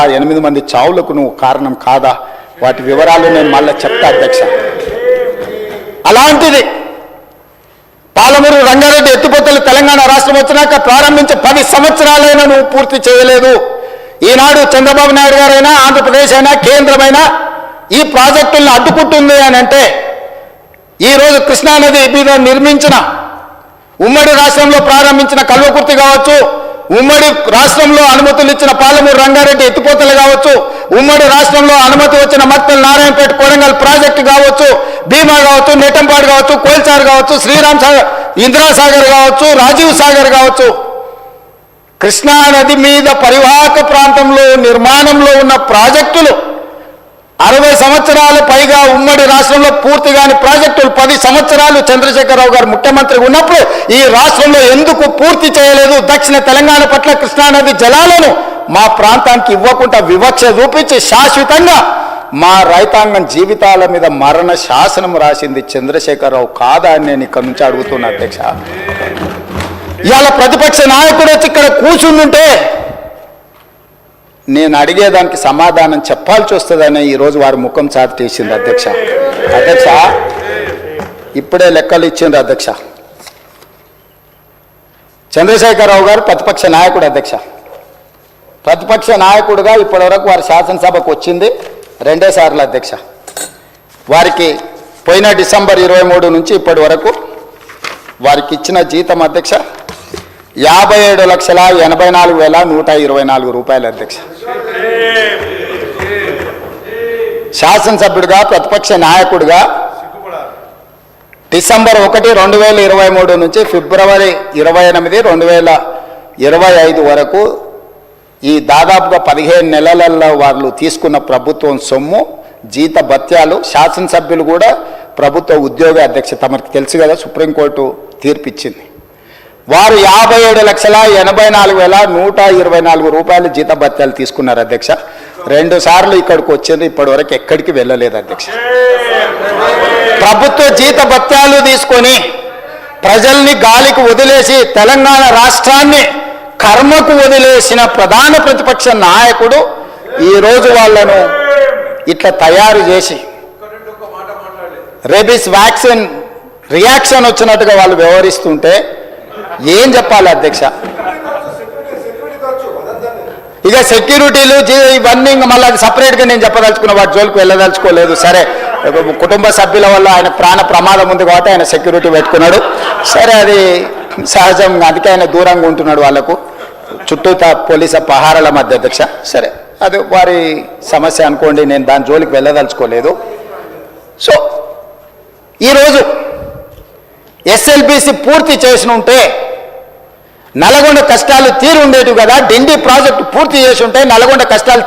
8 మంది చావులకు నువ్వు కారణం కాదా? వాటి వివరాలు నేను మళ్ళీ చెప్తా అధ్యక్ష. అలాంటిది పాలమూరు రంగారెడ్డి ఎత్తిపోతలు తెలంగాణ రాష్ట్రం వచ్చినాక ప్రారంభించి 10 సంవత్సరాలైనా నువ్వు పూర్తి చేయలేదు. ఈనాడు చంద్రబాబు నాయుడు గారైనా ఆంధ్రప్రదేశ్ అయినా కేంద్రమైనా ఈ ప్రాజెక్టులను అడ్డుకుంటుంది అని అంటే, ఈరోజు కృష్ణానది మీద నిర్మించిన ఉమ్మడి రాష్ట్రంలో ప్రారంభించిన కల్వకుర్తి కావచ్చు, ఉమ్మడి రాష్ట్రంలో అనుమతులు ఇచ్చిన పాలమూరు రంగారెడ్డి ఎత్తిపోతలు కావచ్చు, ఉమ్మడి రాష్ట్రంలో అనుమతి వచ్చిన మక్తల్ నారాయణపేట కొడంగల్ ప్రాజెక్టు కావచ్చు, భీమా కావచ్చు, నెట్టంపాడు కావచ్చు, కోల్చారు కావచ్చు, శ్రీరామ్ సాగర్, ఇందిరాసాగర్ కావచ్చు, రాజీవ్ సాగర్ కావచ్చు, కృష్ణానది మీద పరివాహక ప్రాంతంలో నిర్మాణంలో ఉన్న ప్రాజెక్టులు 60 సంవత్సరాల పైగా ఉమ్మడి రాష్ట్రంలో పూర్తి కాని ప్రాజెక్టులు 10 సంవత్సరాలు చంద్రశేఖరరావు గారు ముఖ్యమంత్రిగా ఉన్నప్పుడు ఈ రాష్ట్రంలో ఎందుకు పూర్తి చేయలేదు? దక్షిణ తెలంగాణ పట్ల కృష్ణానది జలాలను మా ప్రాంతానికి ఇవ్వకుండా వివక్ష చూపించి శాశ్వతంగా మా రైతాంగం జీవితాల మీద మరణ శాసనం రాసింది చంద్రశేఖరరావు కాదా అని నేను ఇక్కడ నుంచి అడుగుతున్నా అధ్యక్ష. ఇవాళ ప్రతిపక్ష నాయకుడు వచ్చి ఇక్కడ కూర్చుంటుంటే నేను అడిగేదానికి సమాధానం చెప్పాల్సి వస్తుందని ఈరోజు వారి ముఖం చాటేసింది అధ్యక్ష. అధ్యక్ష ఇప్పుడే లెక్కలు ఇచ్చిండ్రు అధ్యక్ష. చంద్రశేఖరరావు గారు ప్రతిపక్ష నాయకుడు అధ్యక్ష. ప్రతిపక్ష నాయకుడుగా ఇప్పటివరకు వారి శాసనసభకు వచ్చింది 2 సార్లు అధ్యక్ష. వారికి పోయిన డిసెంబర్ 23 నుంచి ఇప్పటి వరకు వారికి ఇచ్చిన జీతం అధ్యక్ష 57,84,124 రూపాయలు అధ్యక్ష. శాసనసభ్యుడిగా ప్రతిపక్ష నాయకుడిగా డిసెంబర్ 1, 2023 నుంచి ఫిబ్రవరి 28, 2025 వరకు ఈ దాదాపుగా 15 నెలలలో వాళ్ళు తీసుకున్న ప్రభుత్వం సొమ్ము, జీత భత్యాలు, శాసనసభ్యులు కూడా ప్రభుత్వ ఉద్యోగ అధ్యక్ష. తమకు తెలుసు కదా, సుప్రీంకోర్టు తీర్పిచ్చింది. వారు 57,84,124 రూపాయలు జీత భత్యాలు తీసుకున్నారు అధ్యక్ష. 2 సార్లు ఇక్కడికి వచ్చింది, ఇప్పటి వరకు ఎక్కడికి వెళ్ళలేదు అధ్యక్ష. ప్రభుత్వ జీత భత్యాలు తీసుకొని ప్రజల్ని గాలికి వదిలేసి తెలంగాణ రాష్ట్రాన్ని కర్మకు వదిలేసిన ప్రధాన ప్రతిపక్ష నాయకుడు ఈరోజు వాళ్ళను ఇట్లా తయారు చేసి రేబీస్ వ్యాక్సిన్ రియాక్షన్ వచ్చినట్టుగా వాళ్ళు వ్యవహరిస్తుంటే ఏం చెప్పాలి అధ్యక్ష? ఇక సెక్యూరిటీలు ఇవన్నీ మళ్ళీ అది సపరేట్గా నేను చెప్పదలుచుకున్న, వాటి జోలికి వెళ్ళదలుచుకోలేదు. సరే, కుటుంబ సభ్యుల వల్ల ఆయన ప్రాణ ప్రమాదం ఉంది కాబట్టి ఆయన సెక్యూరిటీ పెట్టుకున్నాడు. సరే, అది సహజం, అందుకే ఆయన దూరంగా ఉంటున్నాడు వాళ్ళకు, చుట్టూ పోలీసు పహారాల మధ్య అధ్యక్ష. సరే, అది వారి సమస్య అనుకోండి, నేను దాని జోలికి వెళ్ళదలుచుకోలేదు. సో ఈరోజు ఎస్ఎల్బిసి పూర్తి చేసి ఉంటే నల్గొండ కష్టాలు తీరు ఉండేవి కదా. డిండి ప్రాజెక్టు పూర్తి చేసి ఉంటే నల్గొండ కష్టాలు